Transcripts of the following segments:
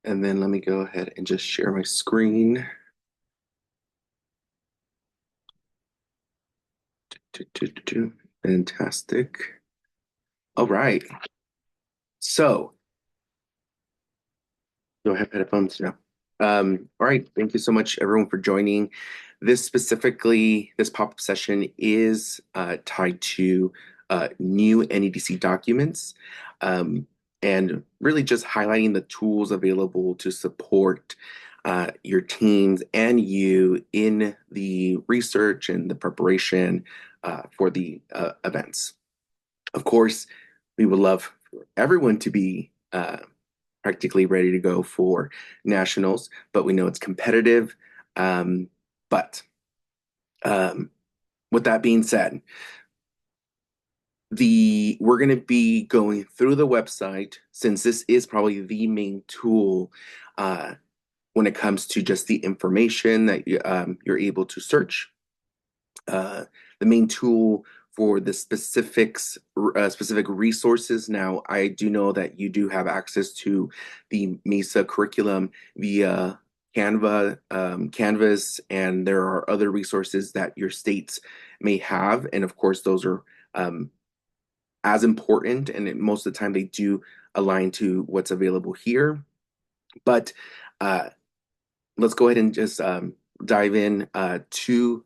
And then let me go ahead and just share my screen. Fantastic. All right. So, do I have headphones? No. All right. Thank you so much, everyone, for joining. This pop-up session is tied to new NEDC documents and really just highlighting the tools available to support your teams and you in the research and the preparation for the events. Of course, we would love for everyone to be practically ready to go for nationals, but we know it's competitive. But with that being said, we're going to be going through the website since this is probably the main tool when it comes to just the information that you're able to search. The main tool for the specific resources. Now, I do know that you do have access to the MESA curriculum via Canvas, and there are other resources that your states may have. And of course, those are as important, and most of the time they do align to what's available here. But let's go ahead and just dive in to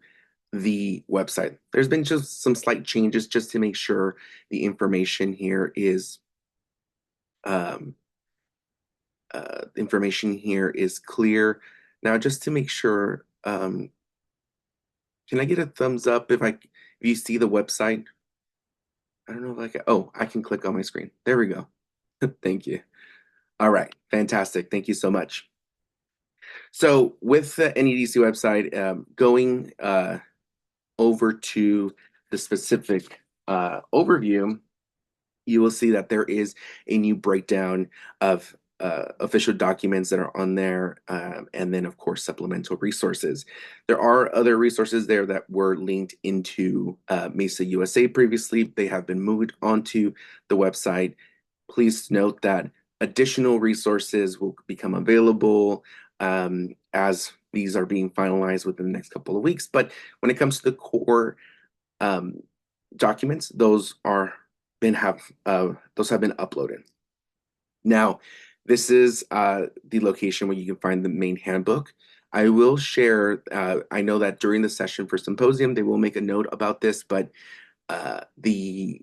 the website. There's been just some slight changes just to make sure the information here is clear. Now, just to make sure, can I get a thumbs up if you see the website? I don't know if I can click on my screen. There we go. Thank you. All right, fantastic. Thank you so much. So with the NEDC website, going over to the specific overview, you will see that there is a new breakdown of official documents that are on there, and then, of course, supplemental resources. There are other resources there that were linked into MESA USA previously. They have been moved onto the website. Please note that additional resources will become available as these are being finalized within the next couple of weeks. But when it comes to the core documents, those have been uploaded. Now, this is the location where you can find the main handbook. I will share, I know that during the session for symposium, they will make a note about this, but the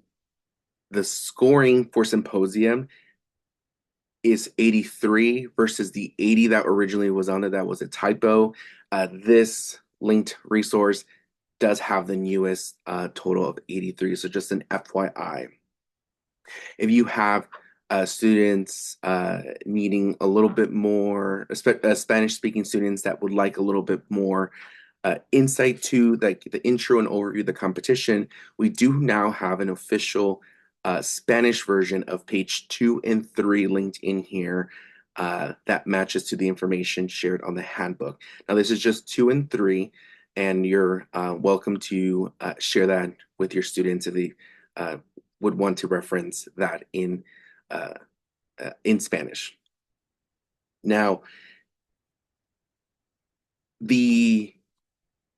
scoring for symposium is 83 versus the 80 that originally was on it. That was a typo. This linked resource does have the newest total of 83. So just an FYI. If you have students needing a little bit more, Spanish-speaking students that would like a little bit more insight to the intro and overview of the competition, we do now have an official Spanish version of page 2 and 3 linked in here that matches to the information shared on the handbook. Now, this is just 2 and 3, and you're welcome to share that with your students if they would want to reference that in Spanish. Now,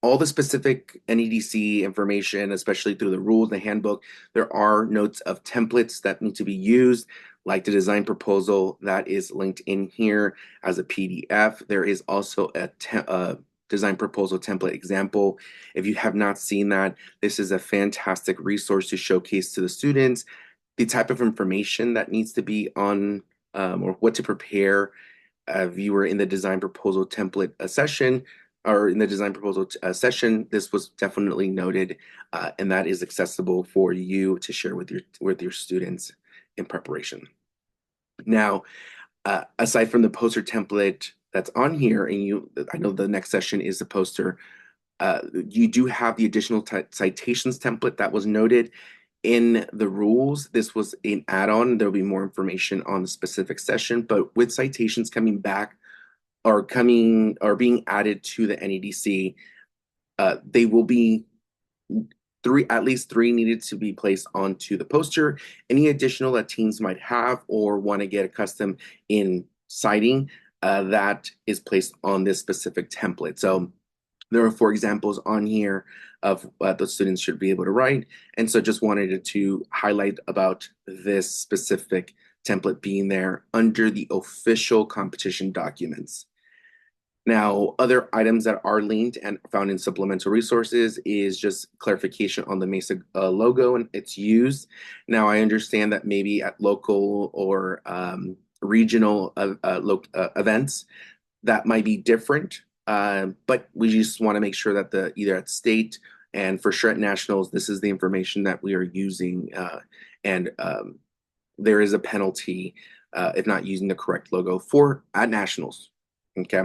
all the specific NEDC information, especially through the rules, the handbook, there are notes of templates that need to be used, like the design proposal that is linked in here as a PDF. There is also a design proposal template example. If you have not seen that, this is a fantastic resource to showcase to the students the type of information that needs to be on or what to prepare if you were in the design proposal template session or in the design proposal session. This was definitely noted, and that is accessible for you to share with your students in preparation. Now, aside from the poster template that's on here, and I know the next session is the poster, you do have the additional citations template that was noted in the rules. This was an add-on. There'll be more information on the specific session, but with citations coming back or being added to the NEDC, they will be at least three needed to be placed onto the poster. Any additional that teams might have or want to get accustomed in citing, that is placed on this specific template. So there are 4 examples on here of what the students should be able to write. And so just wanted to highlight about this specific template being there under the official competition documents. Now, other items that are linked and found in supplemental resources is just clarification on the Mesa logo and its use. Now, I understand that maybe at local or regional events, that might be different, but we just want to make sure that either at state and for sure at nationals, this is the information that we are using, and there is a penalty if not using the correct logo for at nationals. Okay.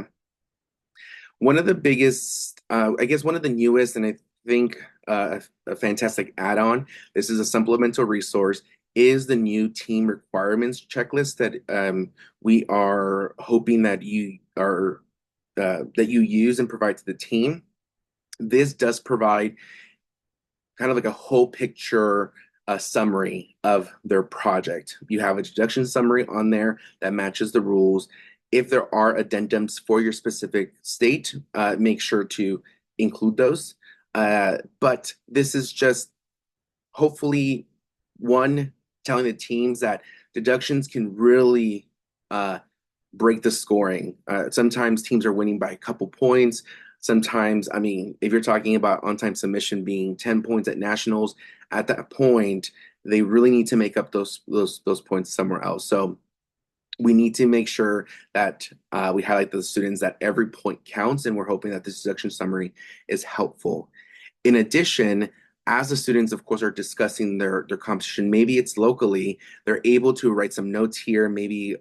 One of the biggest, I guess, one of the newest, and I think a fantastic add-on. This is a supplemental resource. Is the new team requirements checklist that we are hoping that you use and provide to the team. This does provide kind of like a whole picture summary of their project. You have a deduction summary on there that matches the rules. If there are addendums for your specific state, make sure to include those. But this is just hopefully one telling the teams that deductions can really break the scoring. Sometimes teams are winning by a couple points. Sometimes, I mean, if you're talking about on-time submission being 10 points at nationals, at that point, they really need to make up those points somewhere else. So we need to make sure that we highlight to the students that every point counts, and we're hoping that this deduction summary is helpful. In addition, as the students, of course, are discussing their competition, maybe it's locally, they're able to write some notes here, maybe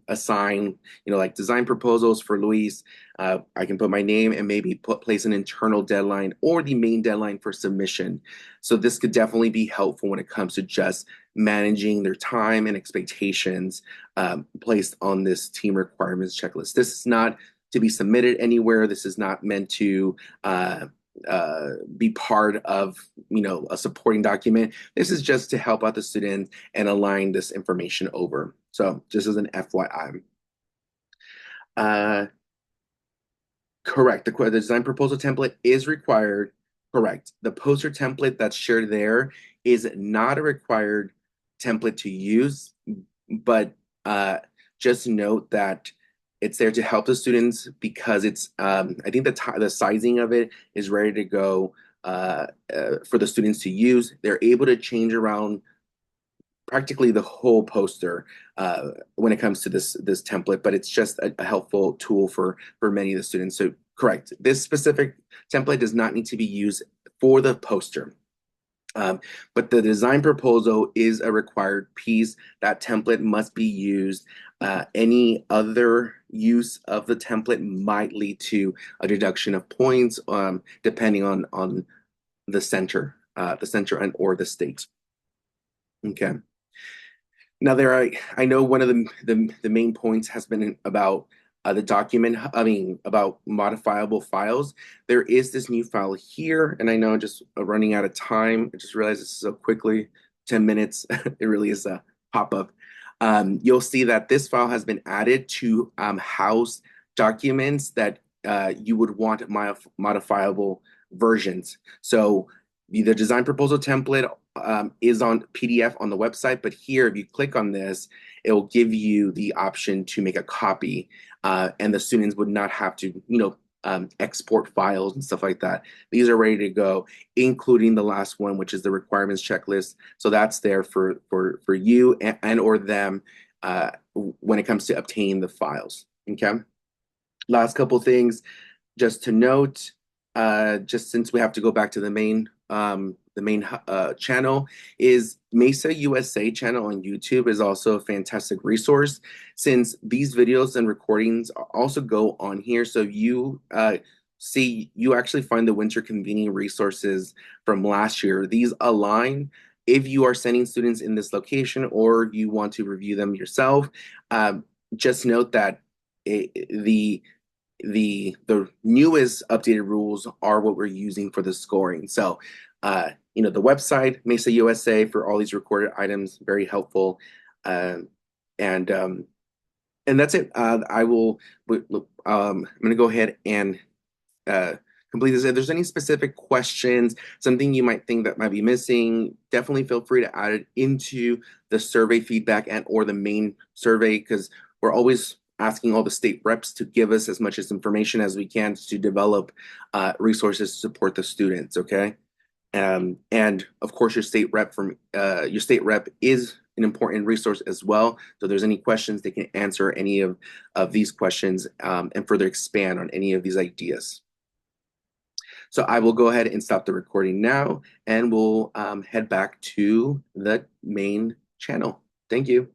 assign, like design proposals for Luis. I can put my name and maybe place an internal deadline or the main deadline for submission. So this could definitely be helpful when it comes to just managing their time and expectations placed on this team requirements checklist. This is not to be submitted anywhere. This is not meant to be part of a supporting document. This is just to help out the student and align this information over. So just as an FYI. Correct. The design proposal template is required. Correct. The poster template that's shared there is not a required template to use, but just note that it's there to help the students because it's, I think the sizing of it is ready to go for the students to use. They're able to change around practically the whole poster when it comes to this template, but it's just a helpful tool for many of the students. So correct, this specific template does not need to be used for the poster. But the design proposal is a required piece. That template must be used. Any other use of the template might lead to a deduction of points, depending on the center and or the state. Okay. Now I know one of the main points has been about the document, about modifiable files. There is this new file here, and I know I'm just running out of time. I just realized this so quickly, 10 minutes. It really is a pop-up. You'll see that this file has been added to house documents that you would want modifiable versions. So the design proposal template is on PDF on the website, but here, if you click on this, it will give you the option to make a copy, and the students would not have to, export files and stuff like that. These are ready to go, including the last one, which is the requirements checklist. So that's there for you and or them when it comes to obtaining the files. Okay. Last couple things, just to note, just since we have to go back to the main channel, is Mesa USA channel on YouTube is also a fantastic resource, since these videos and recordings also go on here. So you you actually find the winter convening resources from last year. These align if you are sending students in this location or you want to review them yourself. Just note that the newest updated rules are what we're using for the scoring. So, the website, Mesa USA, for all these recorded items, very helpful. And And that's it. I'm going to go ahead and uh, complete this. If there's any specific questions, something you might think that might be missing, definitely feel free to add it into the survey feedback and or the main survey, because we're always asking all the state reps to give us as much as information as we can to develop resources to support the students. Okay. And of course, your state rep is an important resource as well. So if there's any questions, they can answer any of these questions and further expand on any of these ideas. So I will go ahead and stop the recording now, and we'll head back to the main channel. Thank you.